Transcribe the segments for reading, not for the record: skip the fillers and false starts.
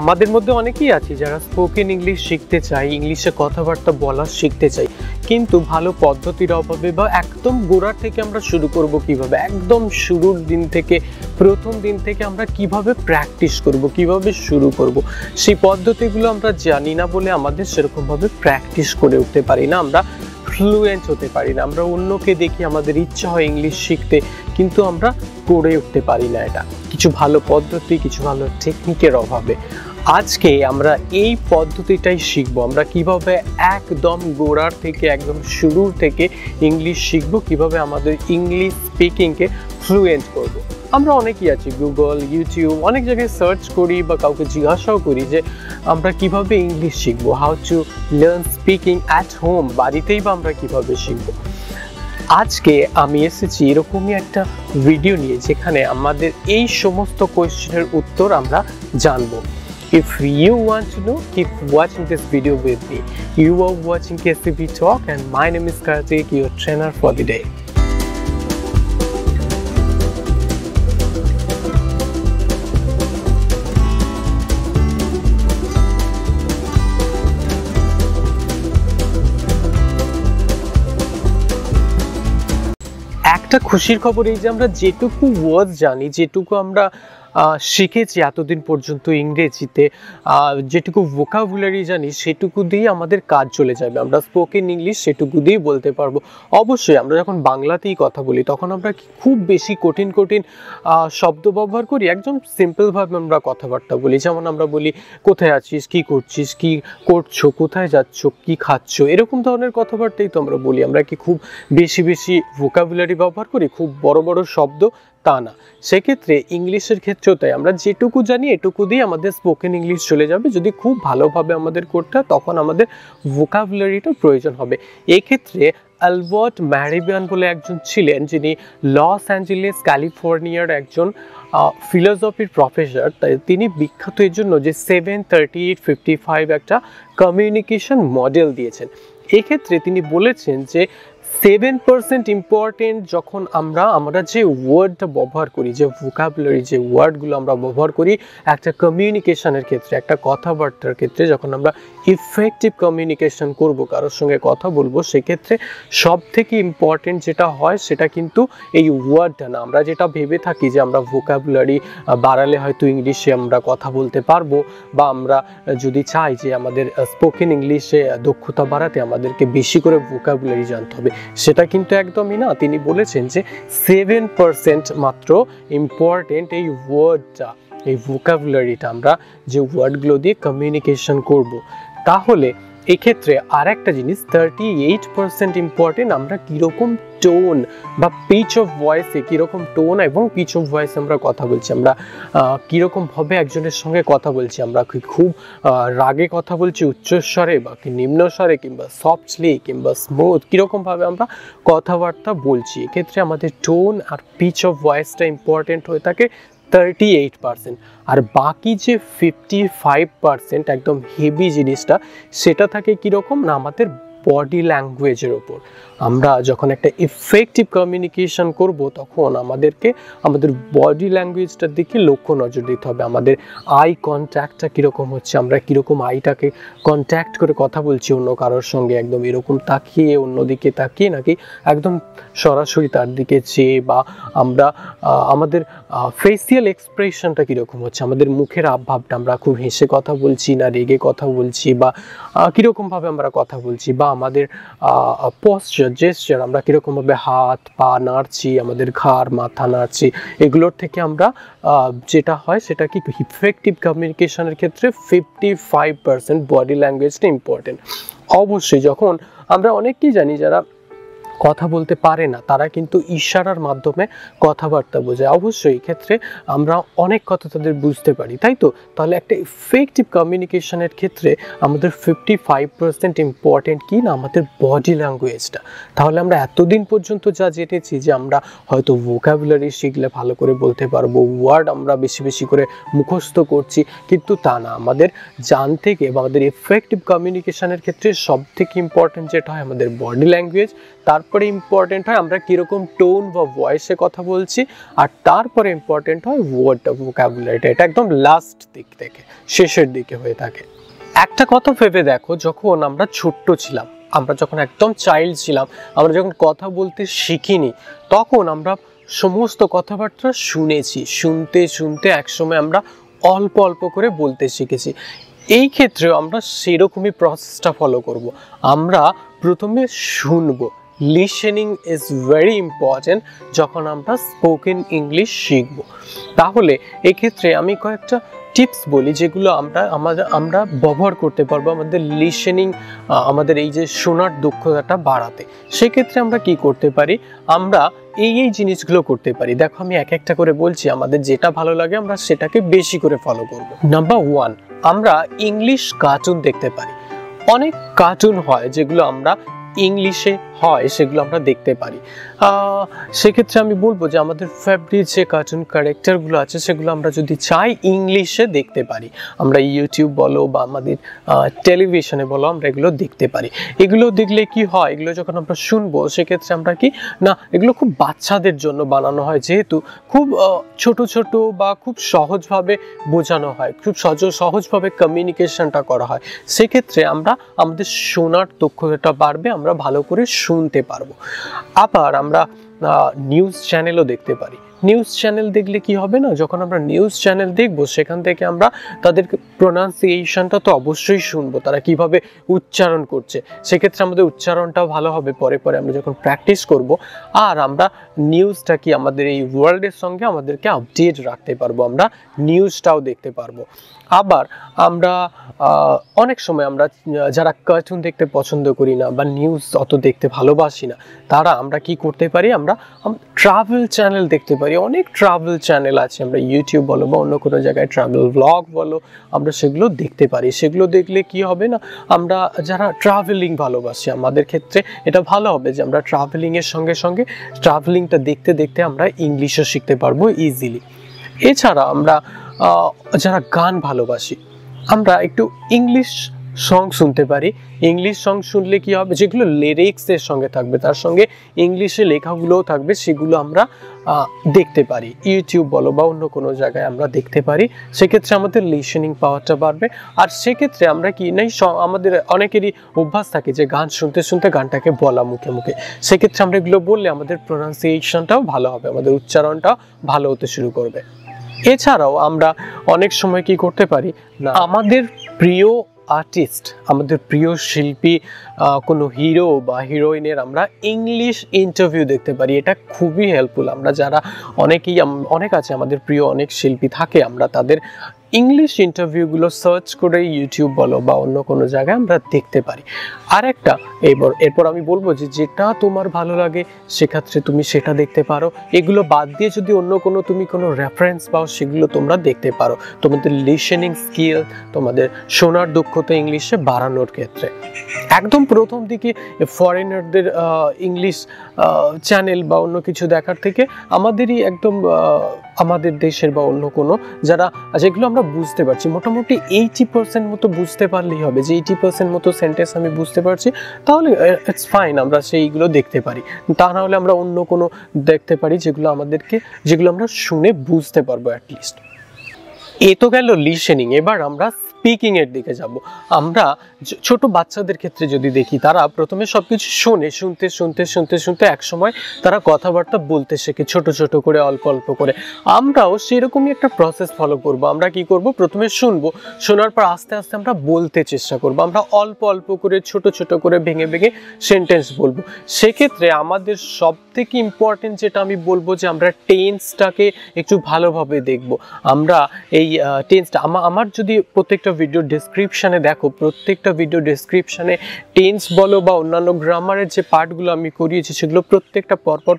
আমাদের মধ্যে অনেকেই আছে যারা স্পোকেন ইংলিশ শিখতে চায়, ইংলিশে কথাবার্তা বলা শিখতে চাই, কিন্তু ভালো পদ্ধতির অভাবে বা একদম গোড়ার থেকে আমরা শুরু করব কিভাবে, একদম শুরুর দিন থেকে, প্রথম দিন থেকে আমরা কিভাবে প্র্যাকটিস করব, কিভাবে শুরু করব, সেই পদ্ধতিগুলো আমরা জানি না বলে আমাদের সেরকমভাবে প্র্যাকটিস করে উঠতে পারি না, আমরা ফ্লুয়েন্ট হতে পারি না। আমরা অন্যকে দেখি, আমাদের ইচ্ছা হয় ইংলিশ শিখতে, কিন্তু আমরা করে উঠতে পারি না। এটা কিছু ভালো পদ্ধতি, কিছু ভালো টেকনিকের অভাবে। আজকে আমরা এই পদ্ধতিটাই শিখবো, আমরা কিভাবে একদম গোড়ার থেকে, একদম শুরুর থেকে ইংলিশ শিখবো, কিভাবে আমাদের ইংলিশ স্পিকিংকে ফ্লুয়েন্ট করব। আমরা অনেকেই আছি গুগল, ইউটিউব, অনেক জায়গায় সার্চ করি বা কাউকে জিজ্ঞাসাও করি যে আমরা কিভাবে ইংলিশ শিখবো, how to learn speaking at home, বাড়িতেই বা আমরা কিভাবে শিখবো। আজকে আমি এসেছি এরকমই একটা ভিডিও নিয়ে, যেখানে আমাদের এই সমস্ত কোয়েশ্চেনের উত্তর আমরা জানবো। If you want to know, keep watching this video with me. You are watching KCB Talk and my name is Karthik, your trainer for the day. একটা খুশির খবর এই যে আমরা যেটুকু ওয়ার্ড জানি, যেটুকু আমরা শিখেছি এতদিন পর্যন্ত ইংরেজিতে, যেটুকু ভোকাবুলারি জানি, সেটুকু দিয়ে আমাদের কাজ চলে যাবে। আমরা স্পোকেন ইংলিশ সেটুকু দিয়েই বলতে পারবো। অবশ্যই আমরা যখন বাংলাতেই কথা বলি তখন আমরা খুব বেশি কঠিন কঠিন শব্দ ব্যবহার করি, একদম সিম্পলভাবে আমরা কথাবার্তা বলি। যেমন আমরা বলি কোথায় আছিস, কি করছিস, কি করছো, কোথায় যাচ্ছ, কি খাচ্ছ, এরকম ধরনের কথাবার্তাই তো আমরা বলি। আমরা কি খুব বেশি বেশি ভোকাবুলারি ব্যবহার করি, খুব বড় বড় শব্দ? তা না। সেক্ষেত্রে ইংলিশের ক্ষেত্রেও তাই, আমরা যেটুকু জানি এটুকু দিয়ে আমাদের স্পোকেন ইংলিশ চলে যাবে। যদি খুব ভালোভাবে আমাদের করতে হয় তখন আমাদের ভোকাবুলারিটার প্রয়োজন হবে। এক্ষেত্রে অ্যালবার্ট ম্যারিবিয়ান বলে একজন ছিলেন, যিনি লস অ্যাঞ্জেলেস ক্যালিফোর্নিয়ার একজন ফিলোসফির প্রফেসর। তাই তিনি বিখ্যাত এর জন্য যে 7-38-55 একটা কমিউনিকেশন মডেল দিয়েছেন। এক্ষেত্রে তিনি বলেছেন যে 7% ইম্পর্টেন্ট যখন আমরা যে ওয়ার্ডটা ব্যবহার করি, যে ভোকাবুলারি, যে ওয়ার্ডগুলো আমরা ব্যবহার করি একটা কমিউনিকেশনের ক্ষেত্রে, একটা কথাবার্তার ক্ষেত্রে, যখন আমরা ইফেক্টিভ কমিউনিকেশন করব, কারোর সঙ্গে কথা বলবো, সেক্ষেত্রে সব থেকে ইম্পর্টেন্ট যেটা হয় সেটা কিন্তু এই ওয়ার্ডটা না। আমরা যেটা ভেবে থাকি যে আমরা ভোকাবুলারি বাড়ালে হয়তো ইংলিশে আমরা কথা বলতে পারবো, বা আমরা যদি চাই যে আমাদের স্পোকেন ইংলিশে দক্ষতা বাড়াতে আমাদেরকে বেশি করে ভোকাবুলারি জানতে হবে, সেটা কিন্তু একদমই না। তিনি বলেছেন যে 7% মাত্র ইম্পর্টেন্ট এই ওয়ার্ডটা, এই ভোকাবুলারিটা, আমরা যে ওয়ার্ডগুলো দিয়ে কমিউনিকেশন করব। তাহলে এক্ষেত্রে আর একটা জিনিস 38% ইম্পর্টেন্ট, আমরা কীরকম টোন বা পিচ অফ ভয়েসে, কীরকম টোন এবং পিচ অফ ভয়েসে আমরা কথা বলছি, আমরা কীরকমভাবে একজনের সঙ্গে কথা বলছি, আমরা কি খুব রাগে কথা বলছি উচ্চস্বরে, বা কি নিম্নস্বরে, কিংবা সফটলি, কিংবা স্মুথ, কীরকমভাবে আমরা কথাবার্তা বলছি। এক্ষেত্রে আমাদের টোন আর পিচ অফ ভয়েসটা ইম্পর্টেন্ট হয়ে থাকে 38%। আর বাকি যে 55% একদম হেভি জিনিসটা, সেটা থাকে কীরকম না, আমাদের বডি ল্যাঙ্গুয়েজের ওপর। আমরা যখন একটা ইফেক্টিভ কমিউনিকেশন করব তখন আমাদেরকে আমাদের বডি ল্যাঙ্গুয়েজটার দিকে লক্ষ্য নজর দিতে হবে। আমাদের আই কন্ট্যাক্টটা কীরকম হচ্ছে, আমরা কীরকম আইটাকে কন্ট্যাক্ট করে কথা বলছি অন্য কারোর সঙ্গে, একদম এরকম তাকিয়ে, অন্যদিকে তাকিয়ে, নাকি একদম সরাসরি তার দিকে চেয়ে, বা আমরা আমাদের ফেসিয়াল এক্সপ্রেশনটা কীরকম হচ্ছে, আমাদের মুখের আবভাবটা, আমরা খুব হেসে কথা বলছি না রেগে কথা বলছি, বা কীরকমভাবে আমরা কথা বলছি, বা আমাদের পশ্চার, জেস্চার, আমরা কীরকমভাবে হাত পা নাড়ছি, আমাদের ঘাড় মাথা নাড়ছি, এগুলোর থেকে আমরা যেটা হয় সেটা কি ইফেক্টিভ কমিউনিকেশনের ক্ষেত্রে 55% বডি ল্যাঙ্গুয়েজটা ইম্পর্টেন্ট। অবশ্যই যখন আমরা অনেকেই জানি যারা কথা বলতে পারে না, তারা কিন্তু ইশারার মাধ্যমে কথাবার্তা বোঝায়। অবশ্যই ক্ষেত্রে আমরা অনেক কথা তাদের বুঝতে পারি, তাই তো? তাহলে একটা ইফেক্টিভ কমিউনিকেশনের ক্ষেত্রে আমাদের 55% ইম্পর্টেন্ট কি না, আমাদের বডি ল্যাঙ্গুয়েজটা। তাহলে আমরা এতদিন পর্যন্ত যা জেনেছি যে আমরা হয়তো ভোকাবুলারি শিখলে ভালো করে বলতে পারবো, ওয়ার্ড আমরা বেশি বেশি করে মুখস্থ করছি, কিন্তু তা না। আমাদের জানতে গিয়ে বা আমাদের ইফেক্টিভ কমিউনিকেশনের ক্ষেত্রে সব থেকে ইম্পর্টেন্ট যেটা হয় আমাদের বডি ল্যাঙ্গুয়েজ, তার তারপরে ইম্পর্টেন্ট হয় আমরা কীরকম টোন বা ভয়েসে কথা বলছি, আর তারপরে ইম্পর্টেন্ট হয় ওয়ার্ডটা, ভোকাবুলারিটা। এটা একদম লাস্ট দিক থেকে, শেষের দিকে হয়ে থাকে। একটা কথা ভেবে দেখো, যখন আমরা ছোট্ট ছিলাম, আমরা যখন একদম চাইল্ড ছিলাম, আমরা যখন কথা বলতে শিখিনি, তখন আমরা সমস্ত কথাবার্তা শুনেছি, শুনতে শুনতে একসময় আমরা অল্প অল্প করে বলতে শিখেছি। এই ক্ষেত্রেও আমরা সেরকমই প্রসেসটা ফলো করব। আমরা প্রথমে শুনবো, লিসেনিং ইজ ভেরি ইম্পর্টেন্ট যখন আমরা স্পোকেন ইংলিশ শিখব। তাহলে এক্ষেত্রে আমি কয়েকটা টিপস বলি যেগুলো আমরা ব্যবহার করতে পারবো আমাদের লিসেনিং, আমাদের এই যে শোনার দক্ষতাটা বাড়াতে। সেক্ষেত্রে আমরা কি করতে পারি, আমরা এই জিনিসগুলো করতে পারি। দেখো আমি এক একটা করে বলছি, আমাদের যেটা ভালো লাগে আমরা সেটাকে বেশি করে ফলো করব। নাম্বার 1, আমরা ইংলিশ কার্টুন দেখতে পারি। অনেক কার্টুন হয় যেগুলো আমরা ইংলিশে হয়, সেগুলো আমরা দেখতে পারি। সেক্ষেত্রে আমি বলবো যে আমাদের ফেভারিট যে কার্টুন ক্যারেক্টারগুলো আছে সেগুলো আমরা যদি চাই ইংলিশে দেখতে পারি। আমরা ইউটিউব বলো বা আমাদের টেলিভিশনে বলো, আমরা এগুলো দেখতে পারি। এগুলো দেখলে কি হয়, এগুলো যখন আমরা শুনবো সেক্ষেত্রে আমরা কি না, এগুলো খুব বাচ্চাদের জন্য বানানো হয়, যেহেতু খুব ছোট ছোট বা খুব সহজভাবে বোঝানো হয়, খুব সহজভাবে কমিউনিকেশনটা করা হয়। সেক্ষেত্রে আমরা আমাদের শোনার দক্ষতাটা বাড়বে, আমরা ভালো করে শুনতে পারবো। আবার আমরা নিউজ চ্যানেলও দেখতে পারি। নিউজ চ্যানেল দেখলে কি হবে না, যখন আমরা নিউজ চ্যানেল দেখবো সেখান থেকে আমরা তাদের প্রোনাউন্সিয়েশনটা তো অবশ্যই শুনবো, তারা কিভাবে উচ্চারণ করছে। সেক্ষেত্রে আমাদের উচ্চারণটাও ভালো হবে পরে পরে আমরা যখন প্র্যাকটিস করব। আর আমরা নিউজটা কি আমাদের এই ওয়ার্ল্ডের সঙ্গে আমাদেরকে আপডেট রাখতে পারবো, আমরা নিউজটাও দেখতে পারবো। আবার আমরা অনেক সময় আমরা যারা কার্টুন দেখতে পছন্দ করি না বা নিউজ অত দেখতে ভালোবাসি না, তারা আমরা কি করতে পারি, আমরা ট্রাভেল চ্যানেল দেখতে পারি। অনেক ট্রাভেল চ্যানেল আছে, আমরা ইউটিউব বলো বা অন্য কোনো জায়গায় ট্রাভেল ব্লগ বলো, আমরা সেগুলো দেখতে পারি। সেগুলো দেখলে কি হবে না, আমরা যারা ট্রাভেলিং ভালোবাসি আমাদের ক্ষেত্রে এটা ভালো হবে যে আমরা ট্রাভেলিংয়ের সঙ্গে সঙ্গে ট্রাভেলিংটা দেখতে দেখতে আমরা ইংলিশও শিখতে পারবো ইজিলি। এছাড়া আমরা যারা গান ভালোবাসি, আমরা একটু ইংলিশ সং শুনতে পারি। ইংলিশ সং শুনলে কি হবে, যেগুলো লিরিক্সের সঙ্গে থাকবে তার সঙ্গে ইংলিশে লেখাগুলোও থাকবে, সেগুলো আমরা দেখতে পারি। ইউটিউব বলো বা অন্য কোনো জায়গায় আমরা দেখতে পারি। সেক্ষেত্রে আমাদের লিসেনিং পাওয়ারটা বাড়বে। আর সেক্ষেত্রে আমরা কি নাই, আমাদের অনেকেরই অভ্যাস থাকে যে গান শুনতে শুনতে গানটাকে বলা মুখে মুখে। সেক্ষেত্রে আমরা এগুলো বললে আমাদের প্রোনাউন্সিয়েশনটাও ভালো হবে, আমাদের উচ্চারণটাও ভালো হতে শুরু করবে। এছাড়াও আমরা অনেক সময় কি করতে পারি না, আমাদের প্রিয় আর্টিস্ট, আমাদের প্রিয় শিল্পী, কোনো হিরো বা হিরোইনের আমরা ইংলিশ ইন্টারভিউ দেখতে পারি। এটা খুবই হেল্পফুল। আমরা যারা অনেক আছে আমাদের প্রিয় অনেক শিল্পী থাকে, আমরা তাদের ইংলিশ ইন্টারভিউগুলো সার্চ করে ইউটিউব বলো বা অন্য কোনো জায়গায় আমরা দেখতে পারি। আর একটা এরপর আমি বলবো যে যেটা তোমার ভালো লাগে সেক্ষেত্রে তুমি সেটা দেখতে পারো। এগুলো বাদ দিয়ে যদি অন্য তুমি কোনো রেফারেন্স পাও সেগুলো তোমরা দেখতে পারো, তোমাদের লিসেনিং স্কিল, তোমাদের শোনার দক্ষতা ইংলিশে বাড়ানোর ক্ষেত্রে। একদম প্রথম দিকে ফরেনারদের ইংলিশ চ্যানেল বা অন্য কিছু দেখার থেকে আমাদেরই একদম আমাদের দেশের বা অন্য কোনো যেগুলো আমরা বুঝতে পারছি, মোটামুটি 80% মতো বুঝতে পারলেই হবে, যে 80% মতো সেন্টেন্স আমি বুঝতে পারছি, তাহলে ইটস ফাইন, আমরা সেইগুলো দেখতে পারি। তা না হলে আমরা অন্য কোনো দেখতে পারি যেগুলো আমরা শুনে বুঝতে পারবো অ্যাটলিস্ট। এ তো গেল লিসেনিং। এবার আমরা স্পিকিং এর দিকে যাব। আমরা ছোট বাচ্চাদের ক্ষেত্রে যদি দেখি, তারা প্রথমে সবকিছু শুনতে শুনতে শুনতে শুনতে একসময় তারা কথাবার্তা বলতে শেখে, ছোট ছোট করে, অল্প অল্প করে। আমরাও সেরকমই একটা প্রসেস ফলো করব। আমরা কি করব, প্রথমে শুনবো, শোনার পর আস্তে আস্তে আমরা বলতে চেষ্টা করব। আমরা অল্প অল্প করে, ছোট ছোট করে, ভেঙে ভেঙে সেন্টেন্স বলবো। সেক্ষেত্রে আমাদের সব থেকে ইম্পর্টেন্ট যেটা আমি বলবো যে আমরা টেন্সটাকে একটু ভালোভাবে দেখব। আমরা এই টেন্সটা আমার যদি প্রত্যেকটা ভিডিও ডেসক্রিপশানে দেখো, প্রত্যেকটা ভিডিও ডেসক্রিপশানে টেন্স বলো বা অন্যান্য গ্রামারের যে পার্টগুলো আমি করিয়েছি সেগুলো প্রত্যেকটা পরপর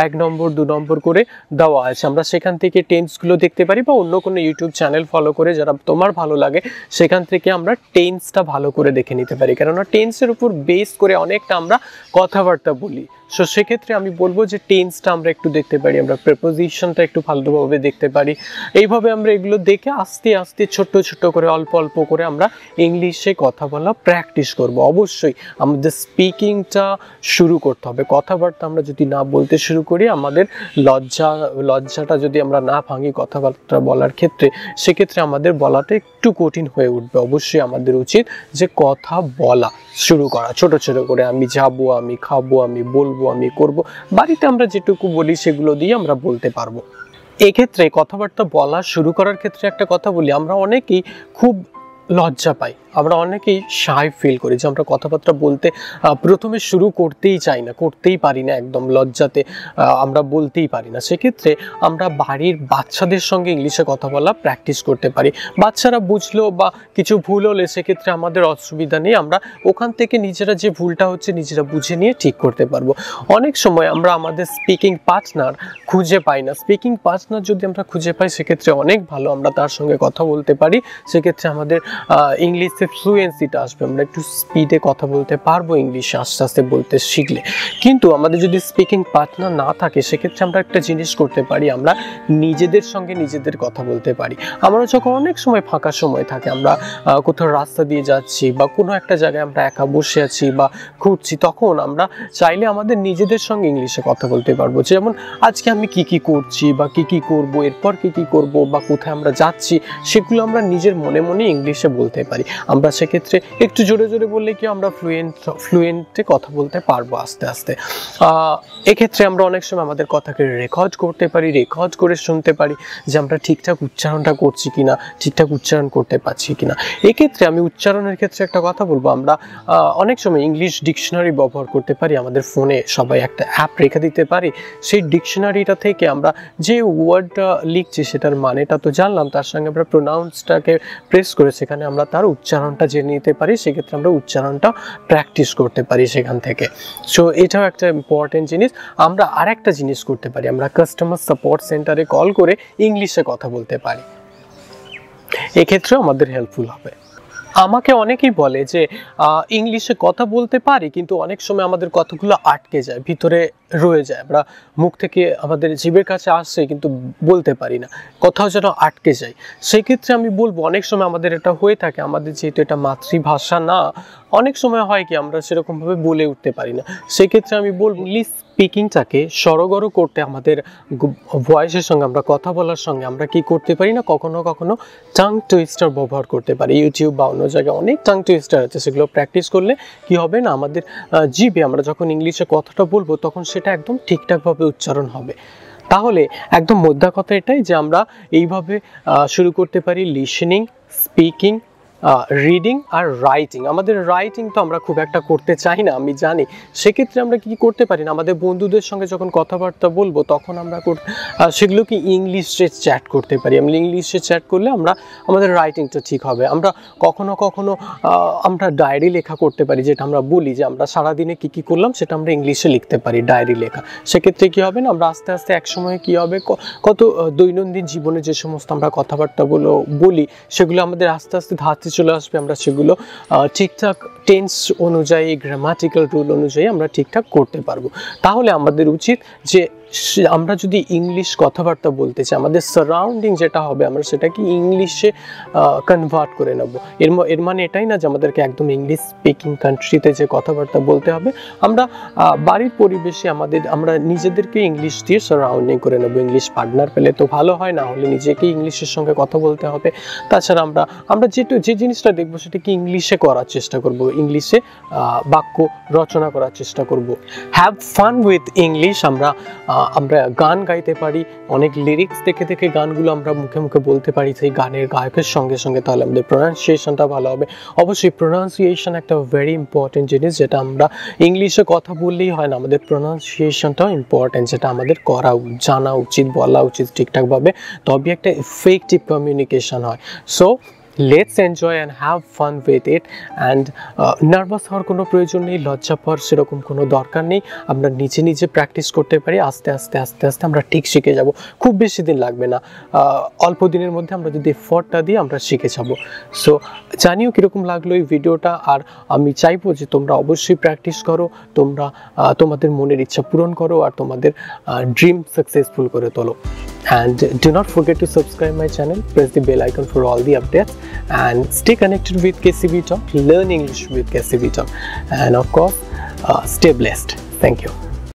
1 নম্বর 2 নম্বর করে দেওয়া আছে। আমরা সেখান থেকে টেন্সগুলো দেখতে পারি, বা অন্য কোনো ইউটিউব চ্যানেল ফলো করে যারা তোমার ভালো লাগে সেখান থেকে আমরা টেন্সটা ভালো করে দেখে নিতে পারি। কেননা টেন্সের উপর বেস করে অনেকটা আমরা কথাবার্তা বলি, সো সেক্ষেত্রে আমি বলবো যে টেন্সটা আমরা একটু দেখতে পারি, আমরা প্রিপোজিশনটা একটু ভালোভাবে দেখতে পারি। এইভাবে আমরা এগুলো দেখে আস্তে আস্তে ছোট্ট ছোট্ট করে অল্প অল্প করে আমরা ইংলিশে কথা বলা প্র্যাকটিস করব। অবশ্যই আমাদের স্পিকিংটা শুরু করতে হবে। কথাবার্তা আমরা যদি না বলতে শুরু করি, আমাদের লজ্জাটা যদি আমরা না ভাঙি কথাবার্তা বলার ক্ষেত্রে, সেক্ষেত্রে আমাদের বলাটা একটু কঠিন হয়ে উঠবে। অবশ্যই আমাদের উচিত যে কথা বলা শুরু করা ছোট ছোট করে। আমি যাব, আমি খাবো, আমি বলবো, আমি করব। বাড়িতে আমরা যেটুকু বলি সেগুলো দিয়ে আমরা বলতে পারবো। এক্ষেত্রে কথাবার্তা বলা শুরু করার ক্ষেত্রে একটা কথা বলি, আমরা অনেকেই খুব লজ্জা পাই, আমরা অনেকেই শাই ফিল করি যে আমরা কথাবার্তা বলতে প্রথমে শুরু করতেই চাই না, করতেই পারি না, একদম লজ্জাতে আমরা বলতেই পারি না। সেক্ষেত্রে আমরা বাড়ির বাচ্চাদের সঙ্গে ইংলিশে কথা বলা প্র্যাকটিস করতে পারি। বাচ্চারা বুঝলো বা কিছু ভুল হলে সেক্ষেত্রে আমাদের অসুবিধা নেই, আমরা ওখান থেকে নিজেরা যে ভুলটা হচ্ছে নিজেরা বুঝে নিয়ে ঠিক করতে পারবো। অনেক সময় আমরা আমাদের স্পিকিং পার্টনার খুঁজে পাই না। স্পিকিং পার্টনার যদি আমরা খুঁজে পাই সেক্ষেত্রে অনেক ভালো, আমরা তার সঙ্গে কথা বলতে পারি। সেক্ষেত্রে আমাদের ইংলিশে ফ্লুয়েন্সিটা আসবে, আমরা একটু স্পিডে কথা বলতে পারবো ইংলিশে আস্তে আস্তে বলতে শিখলে। কিন্তু আমাদের যদি স্পিকিং পার্টনার না থাকে সেক্ষেত্রে আমরা একটা জিনিস করতে পারি, আমরা নিজেদের সঙ্গে নিজেদের কথা বলতে পারি। আমরা যখন অনেক সময় ফাঁকা সময় থাকে, আমরা কোথাও রাস্তা দিয়ে যাচ্ছি বা কোনো একটা জায়গায় আমরা একা বসে আছি বা ঘুরছি, তখন আমরা চাইলে আমাদের নিজেদের সঙ্গে ইংলিশে কথা বলতে পারবো। যেমন আজকে আমি কি কি করছি বা কি কি করব, এরপর কি কি করব বা কোথায় আমরা যাচ্ছি, সেগুলো আমরা নিজের মনে মনে ইংলিশে বলতে পারি। আমরা সেক্ষেত্রে একটু জোরে জোরে বললে কি আমরা ফ্লুয়েন্টে কথা বলতে পারবো আস্তে আস্তে। এক্ষেত্রে আমরা অনেক সময় আমাদের কথাকে রেকর্ড করতে পারি, রেকর্ড করে শুনতে পারি যে আমরা ঠিকঠাক উচ্চারণটা করছি কিনা, ঠিকঠাক উচ্চারণ করতে পারছি কিনা। এক্ষেত্রে আমি উচ্চারণের ক্ষেত্রে একটা কথা বলবো, আমরা অনেক সময় ইংলিশ ডিকশনারি ব্যবহার করতে পারি। আমাদের ফোনে সবাই একটা অ্যাপ রেখে দিতে পারি, সেই ডিকশনারিটা থেকে আমরা যে ওয়ার্ডটা লিখছি সেটার মানেটা তো জানলাম, তার সঙ্গে আমরা প্রোনাউন্সটাকে প্রেস করে সেখানে আমরা তার উচ্চারণটা জেনে নিতে পারি। সেক্ষেত্রে আমরা উচ্চারণটা প্র্যাকটিস করতে পারি সেখান থেকে। সো এটাও একটা ইম্পর্টেন্ট জিনিস। আমরা আরেকটা জিনিস করতে পারি, আমরা কাস্টমার সাপোর্ট সেন্টারে কল করে ইংলিশে কথা বলতে পারি। এক্ষেত্রেও আমাদের হেল্পফুল হবে। আমাকে অনেকেই বলে যে ইংলিশে কথা বলতে পারি, কিন্তু অনেক সময় আমাদের কথাগুলো আটকে যায়, ভিতরে রয়ে যায়, আমরা মুখ থেকে আমাদের জিভের কাছে আসছে কিন্তু বলতে পারি না, কোথাও যেন আটকে যায়। সেই ক্ষেত্রে আমি বলবো অনেক সময় আমাদের এটা হয়ে থাকে, আমাদের যেহেতু এটা মাতৃভাষা না, অনেক সময় হয় কি আমরা সেরকমভাবে বলে উঠতে পারি না। সেক্ষেত্রে আমি বলবো ইংলিশ স্পিকিংটাকে সড়গড় করতে আমাদের ভয়েসের সঙ্গে, আমরা কথা বলার সঙ্গে আমরা কি করতে পারি না, কখনো কখনো টাং টুইস্টার ব্যবহার করতে পারি। ইউটিউব বা অন্য জায়গায় অনেক টাং টুইস্টার আছে, সেগুলো প্র্যাকটিস করলে কি হবে না, আমাদের জিভে আমরা যখন ইংলিশে কথাটা বলবো তখন সেটা একদম ঠিকঠাকভাবে উচ্চারণ হবে। তাহলে একদম মোদ্দা কথা এটাই যে আমরা এইভাবে শুরু করতে পারি লিসেনিং, স্পিকিং, রিডিং আর রাইটিং। আমাদের রাইটিং তো আমরা খুব একটা করতে চাই না, আমি জানি। সেক্ষেত্রে আমরা কি করতে পারি না, আমাদের বন্ধুদের সঙ্গে যখন কথাবার্তা বলবো তখন আমরা সেগুলো কি ইংলিশে চ্যাট করতে পারি। আমরা ইংলিশে চ্যাট করলে আমাদের রাইটিংটা ঠিক হবে। আমরা কখনো কখনো আমরা ডায়েরি লেখা করতে পারি, যেটা আমরা বলি যে আমরা সারাদিনে কি কি করলাম সেটা আমরা ইংলিশে লিখতে পারি, ডায়েরি লেখা। সেক্ষেত্রে কি হবে না, আমরা আস্তে আস্তে এক সময় কি হবে, কত দৈনন্দিন জীবনে যে সমস্ত আমরা কথাবার্তাগুলো বলি সেগুলো আমাদের আস্তে আস্তে ধাতে চলে আসবে। আমরা সেগুলো ঠিকঠাক টেন্স অনুযায়ী, গ্রামাটিক্যাল রুল অনুযায়ী আমরা ঠিকঠাক করতে পারবো। তাহলে আমাদের উচিত যে আমরা যদি ইংলিশ কথাবার্তা বলতে চাই, আমাদের সারাউন্ডিং যেটা হবে আমরা সেটাকে ইংলিশে কনভার্ট করে নেব। এর মানে এটাই না যে আমাদেরকে একদম ইংলিশ স্পিকিং কান্ট্রিতে যে কথাবার্তা বলতে হবে। আমরা বাড়ির পরিবেশে আমরা নিজেদেরকে ইংলিশ দিয়ে সারাউন্ডিং করে নেব। ইংলিশ পার্টনার পেলে তো ভালো হয়, না হলে নিজেকে ইংলিশের সঙ্গে কথা বলতে হবে। তাছাড়া আমরা যে জিনিসটা দেখবো সেটাকে ইংলিশে করার চেষ্টা করব, ইংলিশে বাক্য রচনা করার চেষ্টা করব। Have fun with English. আমরা গান গাইতে পারি, অনেক লিরিক্স দেখে দেখে গানগুলো আমরা মুখে মুখে বলতে পারি সেই গানের গায়কের সঙ্গে সঙ্গে, তাহলে আমাদের প্রোনাউন্সিয়েশনটা ভালো হবে। অবশ্যই প্রোনাউন্সিয়েশন একটা ভেরি ইম্পর্টেন্ট জিনিস, যেটা আমরা ইংলিশে কথা বললেই হয় না, আমাদের প্রোনাউন্সিয়েশনটাও ইম্পর্টেন্ট, যেটা আমাদের জানা উচিত, বলা উচিত ঠিকঠাকভাবে, তবে একটা এফেক্টিভ কমিউনিকেশন হয়। So let's enjoy and have fun with it. And nervous হওয়ার কোনো প্রয়োজন নেই, লজ্জা পাওয়ার সেরকম কোনো দরকার নেই। আমরা নিজে নিজে প্র্যাকটিস করতে পারি, আস্তে আস্তে আস্তে আস্তে আমরা ঠিক শিখে যাব। খুব বেশি দিন লাগবে না, অল্প দিনের মধ্যে আমরা যদি এফর্টটা দিই আমরা শিখে যাব। সো জানিও কীরকম লাগলো এই ভিডিওটা, আর আমি চাইবো যে তোমরা অবশ্যই প্র্যাকটিস করো, তোমরা তোমাদের মনের ইচ্ছা পূরণ করো আর তোমাদের ড্রিম সাকসেসফুল করে তোলো। And do not forget to subscribe my channel, press the bell icon for all the updates, and stay connected with KCB Talk, learn English with KCB Talk, and of course, stay blessed. Thank you.